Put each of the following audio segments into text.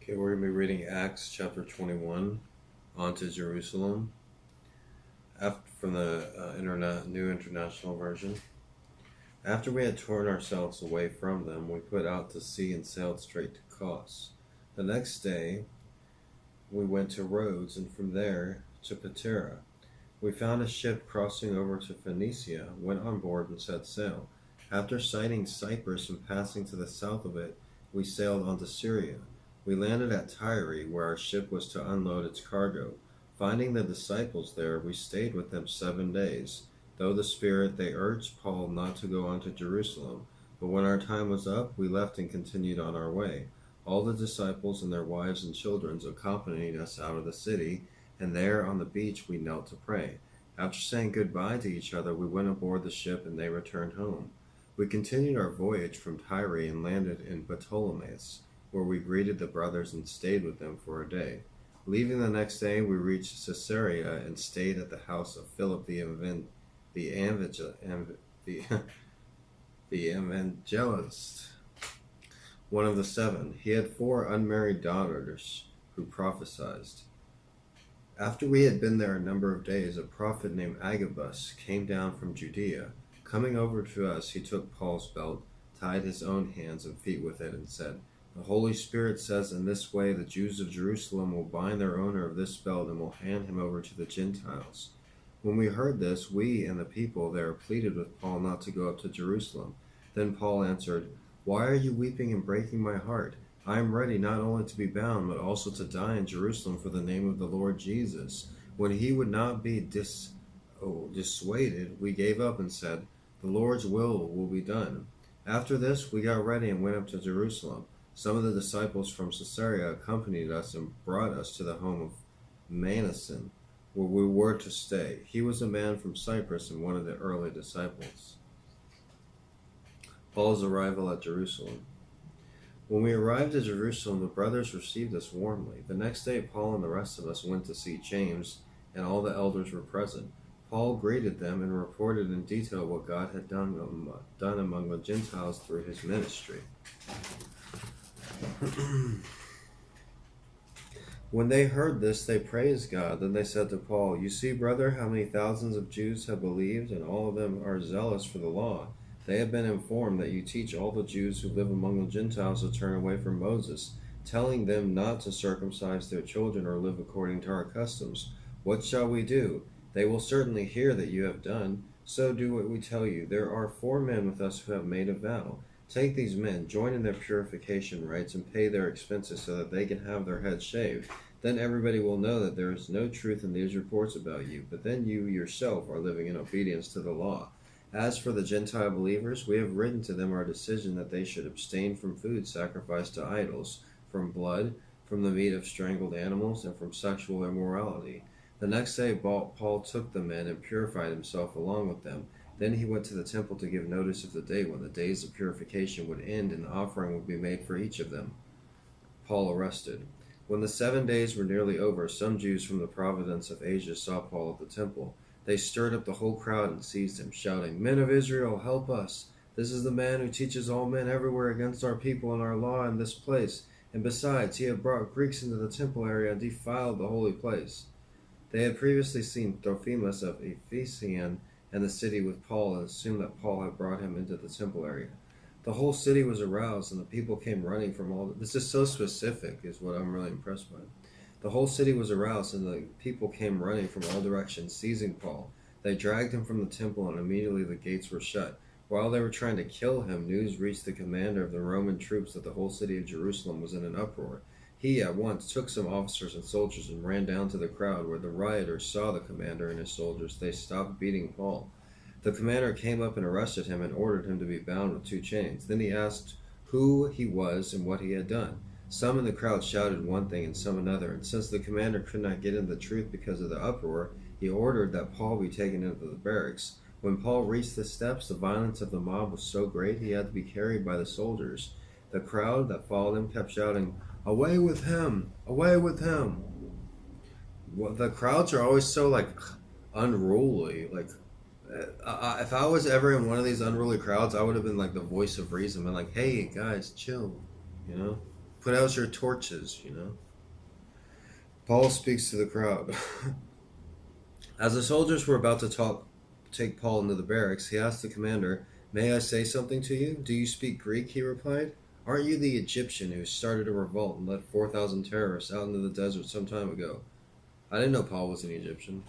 Okay, we're going to be reading Acts chapter 21 on to Jerusalem from the New International Version. After we had torn ourselves away from them, we put out to sea and sailed straight to Kos. The next day, we went to Rhodes and from there to Patara. We found a ship crossing over to Phoenicia, went on board and set sail. After sighting Cyprus and passing to the south of it, we sailed on to Syria. We landed at Tyre, where our ship was to unload its cargo. Finding the disciples there, we stayed with them 7 days. Though the Spirit, they urged Paul not to go on to Jerusalem. But when our time was up, we left and continued on our way. All the disciples and their wives and children accompanied us out of the city, and there on the beach we knelt to pray. After saying goodbye to each other, we went aboard the ship and they returned home. We continued our voyage from Tyre and landed in Ptolemais, where we greeted the brothers and stayed with them for a day. Leaving the next day, we reached Caesarea and stayed at the house of Philip the evangelist, one of the 7. He had 4 unmarried daughters who prophesied. After we had been there a number of days, a prophet named Agabus came down from Judea. Coming over to us, he took Paul's belt, tied his own hands and feet with it, and said, "The Holy Spirit says in this way the Jews of Jerusalem will bind their owner of this belt and will hand him over to the Gentiles." When we heard this, we and the people there pleaded with Paul not to go up to Jerusalem. Then Paul answered, "Why are you weeping and breaking my heart? I am ready not only to be bound, but also to die in Jerusalem for the name of the Lord Jesus." When he would not be dissuaded, we gave up and said, "The Lord's will be done." After this, we got ready and went up to Jerusalem. Some of the disciples from Caesarea accompanied us and brought us to the home of Manason, where we were to stay. He was a man from Cyprus and one of the early disciples. Paul's arrival at Jerusalem. When we arrived at Jerusalem, the brothers received us warmly. The next day, Paul and the rest of us went to see James, and all the elders were present. Paul greeted them and reported in detail what God had done among the Gentiles through his ministry. When they heard this, they praised God. Then they said to Paul, "You see, brother, how many thousands of Jews have believed, and all of them are zealous for the law. They have been informed that you teach all the Jews who live among the Gentiles to turn away from Moses, telling them not to circumcise their children or live according to our customs. What shall we do? They will certainly hear that you have done. So do what we tell you. There are 4 men with us who have made a vow. Take these men, join in their purification rites, and pay their expenses so that they can have their heads shaved. Then everybody will know that there is no truth in these reports about you, but then you yourself are living in obedience to the law. As for the Gentile believers, we have written to them our decision that they should abstain from food sacrificed to idols, from blood, from the meat of strangled animals, and from sexual immorality." The next day Paul took the men and purified himself along with them. Then he went to the temple to give notice of the day when the days of purification would end and an offering would be made for each of them. Paul arrested. When the 7 days were nearly over, some Jews from the province of Asia saw Paul at the temple. They stirred up the whole crowd and seized him, shouting, "Men of Israel, help us! This is the man who teaches all men everywhere against our people and our law in this place. And besides, he had brought Greeks into the temple area and defiled the holy place." They had previously seen Trophimus of Ephesus and the city with Paul and assumed that Paul had brought him into the temple area. The whole city was aroused and the people came running from all... This is so specific, is what I'm really impressed by. The whole city was aroused and the people came running from all directions, seizing Paul. They dragged him from the temple and immediately the gates were shut. While they were trying to kill him, news reached the commander of the Roman troops that the whole city of Jerusalem was in an uproar. He at once took some officers and soldiers and ran down to the crowd. Where the rioters saw the commander and his soldiers, they stopped beating Paul. The commander came up and arrested him and ordered him to be bound with 2 chains. Then he asked who he was and what he had done. Some in the crowd shouted one thing and some another, and since the commander could not get in the truth because of the uproar, he ordered that Paul be taken into the barracks. When Paul reached the steps, the violence of the mob was so great he had to be carried by the soldiers. The crowd that followed him kept shouting, "Away with him! Away with him!" Well, the crowds are always so, unruly. If I was ever in one of these unruly crowds, I would have been like the voice of reason. I'm like, "Hey, guys, chill," you know? Put out your torches, Paul speaks to the crowd. As the soldiers were about to take Paul into the barracks, he asked the commander, "May I say something to you? Do you speak Greek?" He replied. "Aren't you the Egyptian who started a revolt and led 4,000 terrorists out into the desert some time ago?" I didn't know Paul was an Egyptian.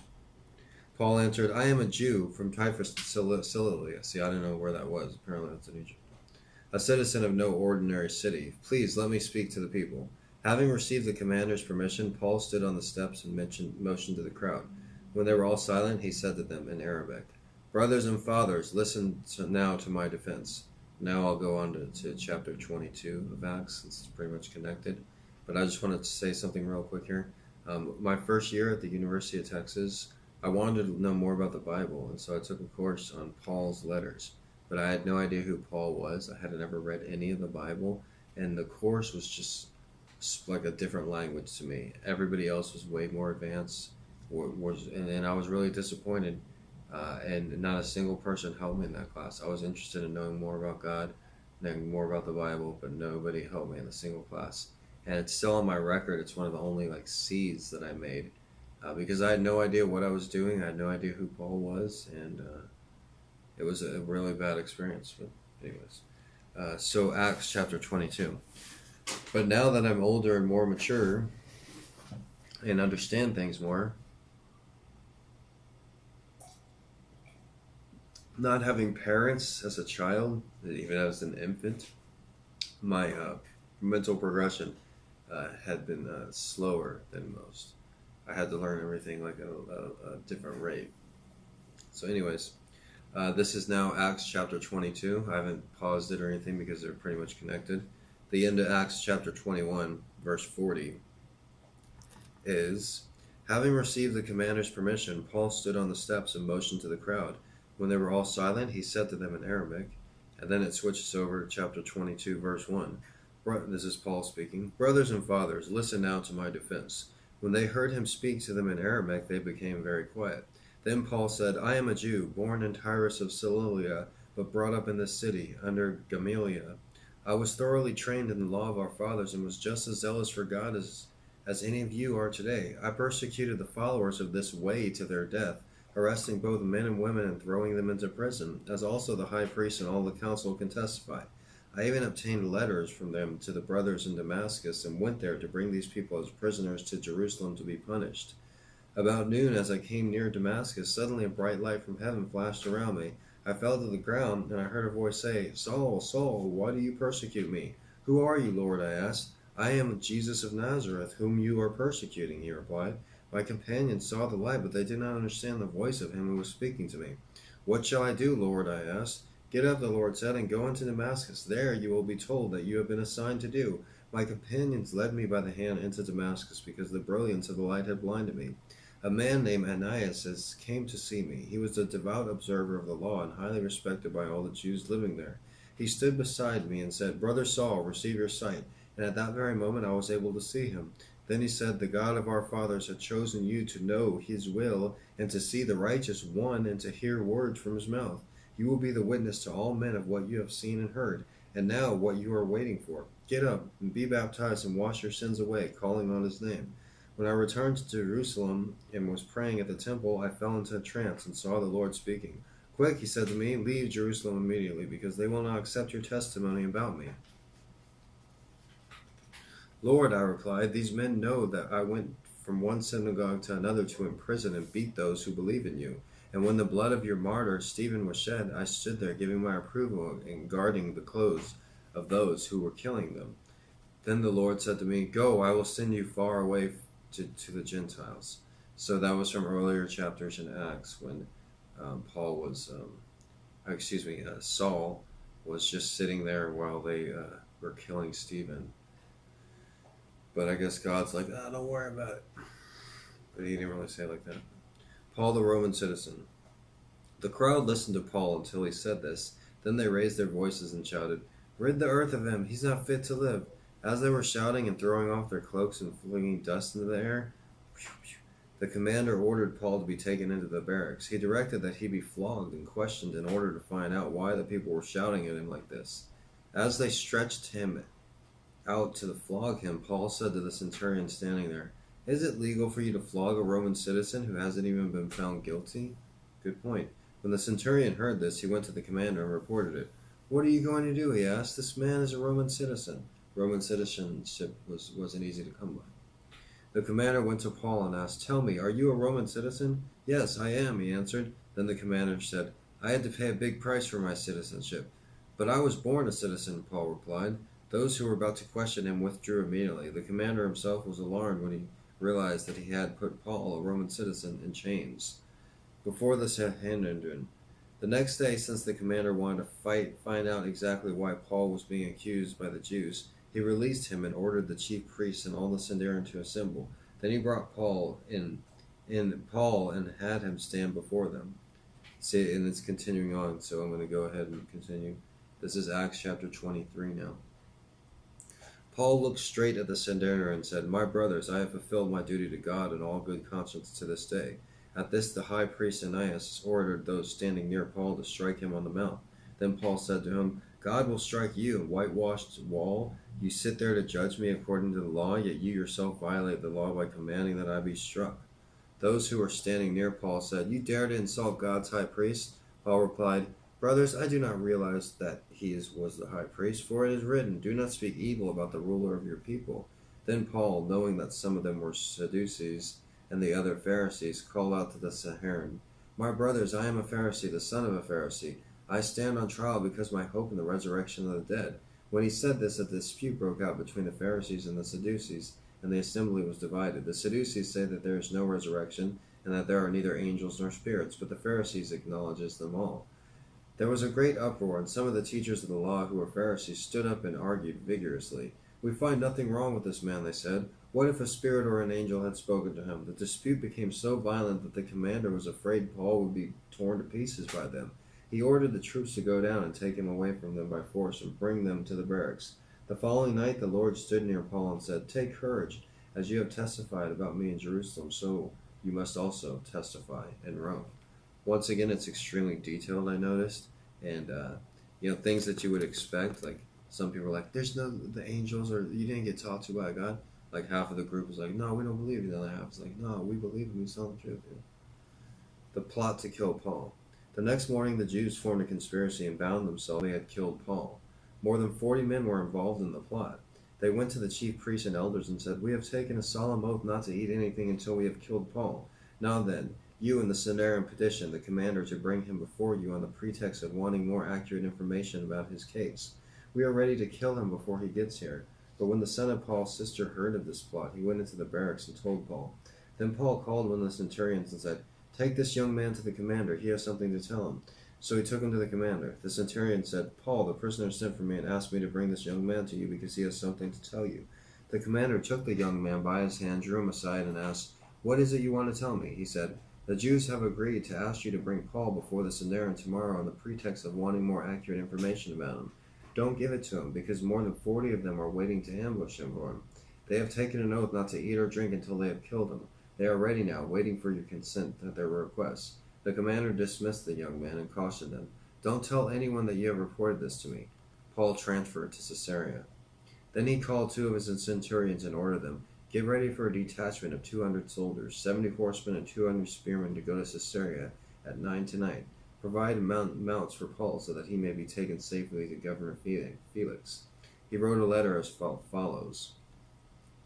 Paul answered, "I am a Jew from Typhus, Cilicia." See, I didn't know where that was. Apparently that's in Egypt. "A citizen of no ordinary city. Please let me speak to the people." Having received the commander's permission, Paul stood on the steps and motioned to the crowd. When they were all silent, he said to them in Arabic, "Brothers and fathers, listen now to my defense." Now I'll go on to chapter 22 of Acts. It's pretty much connected. But I just wanted to say something real quick here. My first year at the University of Texas, I wanted to know more about the Bible, and so I took a course on Paul's letters. But I had no idea who Paul was. I had never read any of the Bible, and the course was just like a different language to me. Everybody else was way more advanced, and I was really disappointed. And not a single person helped me in that class. I was interested in knowing more about God, knowing more about the Bible, but nobody helped me in a single class. And it's still on my record. It's one of the only C's that I made because I had no idea what I was doing. I had no idea who Paul was, and it was a really bad experience. But anyways, so Acts chapter 22. But now that I'm older and more mature and understand things more, not having parents as a child, even as an infant, my mental progression had been slower than most. I had to learn everything like a different rate. So anyways, this is now Acts chapter 22. I haven't paused it or anything because they're pretty much connected. The end of Acts chapter 21, verse 40 is, having received the commander's permission, Paul stood on the steps and motioned to the crowd. When they were all silent, he said to them in Arabic, and then it switches over to chapter 22, verse 1. This is Paul speaking. "Brothers and fathers, listen now to my defense." When they heard him speak to them in Arabic, they became very quiet. Then Paul said, "I am a Jew, born in Tyrus of Cilicia, but brought up in this city, under Gamaliel. I was thoroughly trained in the law of our fathers and was just as zealous for God as any of you are today. I persecuted the followers of this way to their death, arresting both men and women and throwing them into prison, as also the high priest and all the council can testify. I even obtained letters from them to the brothers in Damascus and went there to bring these people as prisoners to Jerusalem to be punished. About noon, as I came near Damascus, suddenly a bright light from heaven flashed around me. I fell to the ground, and I heard a voice say, 'Saul, Saul, why do you persecute me?' 'Who are you, Lord?' I asked. 'I am Jesus of Nazareth, whom you are persecuting,' he replied. My companions saw the light, but they did not understand the voice of him who was speaking to me. 'What shall I do, Lord?' I asked. 'Get up,' the Lord said, 'and go into Damascus. There you will be told that you have been assigned to do.' My companions led me by the hand into Damascus because the brilliance of the light had blinded me. A man named Ananias came to see me. He was a devout observer of the law and highly respected by all the Jews living there. He stood beside me and said, 'Brother Saul, receive your sight.' And at that very moment I was able to see him. Then he said, 'The God of our fathers had chosen you to know his will and to see the righteous one and to hear words from his mouth. You will be the witness to all men of what you have seen and heard. And now what you are waiting for. Get up and be baptized and wash your sins away, calling on his name.' When I returned to Jerusalem and was praying at the temple, I fell into a trance and saw the Lord speaking. 'Quick,' he said to me, 'leave Jerusalem immediately, because they will not accept your testimony about me.' 'Lord,' I replied, 'these men know that I went from one synagogue to another to imprison and beat those who believe in you. And when the blood of your martyr Stephen was shed, I stood there giving my approval and guarding the clothes of those who were killing them.' Then the Lord said to me, 'Go, I will send you far away to the Gentiles.'" So that was from earlier chapters in Acts when Saul was just sitting there while they were killing Stephen. But I guess God's like, don't worry about it. But he didn't really say it like that. Paul, the Roman citizen. The crowd listened to Paul until he said this. Then they raised their voices and shouted, "Rid the earth of him! He's not fit to live!" As they were shouting and throwing off their cloaks and flinging dust into the air, the commander ordered Paul to be taken into the barracks. He directed that he be flogged and questioned in order to find out why the people were shouting at him like this. As they stretched him out to flog him, Paul said to the centurion standing there, "Is it legal for you to flog a Roman citizen who hasn't even been found guilty?" Good point. When the centurion heard this, he went to the commander and reported it. "What are you going to do?" he asked. "This man is a Roman citizen." Roman citizenship wasn't easy to come by. The commander went to Paul and asked, "Tell me, are you a Roman citizen?" "Yes, I am," he answered. Then the commander said, "I had to pay a big price for my citizenship." "But I was born a citizen," Paul replied. Those who were about to question him withdrew immediately. The commander himself was alarmed when he realized that he had put Paul, a Roman citizen, in chains. Before the Sanhedrin. The next day, since the commander wanted to find out exactly why Paul was being accused by the Jews, he released him and ordered the chief priests and all the Sanhedrin to assemble. Then he brought Paul and had him stand before them. See, and it's continuing on, so I'm going to go ahead and continue. This is Acts chapter 23 now. Paul looked straight at the Sanhedrin and said, "My brothers, I have fulfilled my duty to God in all good conscience to this day." At this, the high priest Ananias ordered those standing near Paul to strike him on the mouth. Then Paul said to him, "God will strike you, whitewashed wall. You sit there to judge me according to the law, yet you yourself violate the law by commanding that I be struck." Those who were standing near Paul said, "You dare to insult God's high priest?" Paul replied, "Brothers, I do not realize that he was the high priest, for it is written, 'Do not speak evil about the ruler of your people.'" Then Paul, knowing that some of them were Sadducees and the other Pharisees, called out to the Sanhedrin, "My brothers, I am a Pharisee, the son of a Pharisee. I stand on trial because my hope in the resurrection of the dead." When he said this, a dispute broke out between the Pharisees and the Sadducees, and the assembly was divided. The Sadducees say that there is no resurrection, and that there are neither angels nor spirits, but the Pharisees acknowledges them all. There was a great uproar, and some of the teachers of the law who were Pharisees stood up and argued vigorously. "We find nothing wrong with this man," they said. "What if a spirit or an angel had spoken to him?" The dispute became so violent that the commander was afraid Paul would be torn to pieces by them. He ordered the troops to go down and take him away from them by force and bring them to the barracks. The following night the Lord stood near Paul and said, "Take courage. As you have testified about me in Jerusalem, so you must also testify in Rome." Once again, it's extremely detailed, I noticed, and things that you would expect. Like some people are like, "There's no the angels," or "You didn't get talked to by God." Like half of the group is like, "No, we don't believe you." The other half is like, "No, we believe him. We saw the truth." Yeah. The plot to kill Paul. The next morning, the Jews formed a conspiracy and bound themselves. They had killed Paul. More than 40 men were involved in the plot. They went to the chief priests and elders and said, "We have taken a solemn oath not to eat anything until we have killed Paul. Now then, you and the Sanhedrin petitioned the commander to bring him before you on the pretext of wanting more accurate information about his case. We are ready to kill him before he gets here." But when the son of Paul's sister heard of this plot, he went into the barracks and told Paul. Then Paul called one of the centurions and said, "Take this young man to the commander. He has something to tell him." So he took him to the commander. The centurion said, "Paul, the prisoner, sent for me and asked me to bring this young man to you because he has something to tell you." The commander took the young man by his hand, drew him aside, and asked, "What is it you want to tell me?" He said, "The Jews have agreed to ask you to bring Paul before the Sanhedrin tomorrow on the pretext of wanting more accurate information about him. Don't give it to him, because more than 40 of them are waiting to ambush him for him. They have taken an oath not to eat or drink until they have killed him. They are ready now, waiting for your consent at their request." The commander dismissed the young man and cautioned them, "Don't tell anyone that you have reported this to me." Paul transferred to Caesarea. Then he called 2 of his centurions and ordered them, "Get ready for a detachment of 200 soldiers, 70 horsemen and 200 spearmen to go to Caesarea at 9 tonight. Provide mounts for Paul so that he may be taken safely to Governor Felix." He wrote a letter as follows.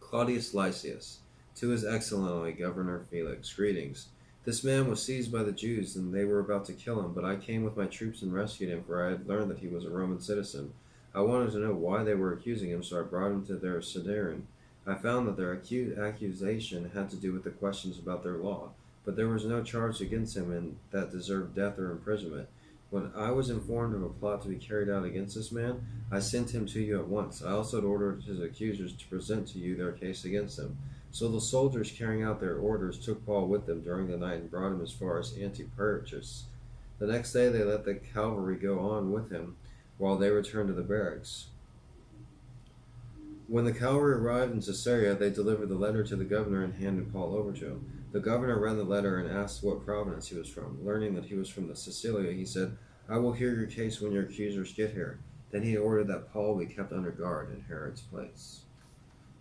Claudius Lysias, to His Excellency Governor Felix, greetings. This man was seized by the Jews, and they were about to kill him, but I came with my troops and rescued him, for I had learned that he was a Roman citizen. I wanted to know why they were accusing him, so I brought him to their Sanhedrin. I found that their accusation had to do with the questions about their law, but there was no charge against him and that deserved death or imprisonment. When I was informed of a plot to be carried out against this man, I sent him to you at once. I also ordered his accusers to present to you their case against him. So the soldiers, carrying out their orders, took Paul with them during the night and brought him as far as Antipatris. The next day they let the cavalry go on with him, while they returned to the barracks. When the cavalry arrived in Caesarea, they delivered the letter to the governor and handed Paul over to him. The governor read the letter and asked what province he was from. Learning that he was from the Sicilia, he said, "I will hear your case when your accusers get here." Then he ordered that Paul be kept under guard in Herod's place.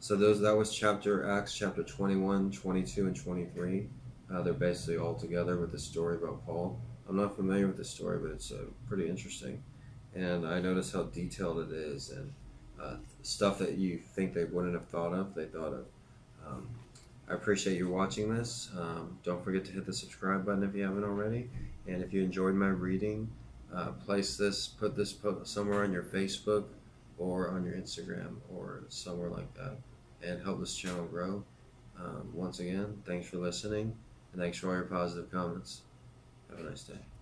So that was Acts chapter 21, 22, and 23. They're basically all together with the story about Paul. I'm not familiar with the story, but it's pretty interesting. And I notice how detailed it is, and stuff that you think they wouldn't have thought of, they thought of. Um, I appreciate you watching this. Don't forget to hit the subscribe button if you haven't already. And if you enjoyed my reading, put this somewhere on your Facebook or on your Instagram or somewhere like that, and help this channel grow. Once again, thanks for listening, and thanks for all your positive comments. Have a nice day.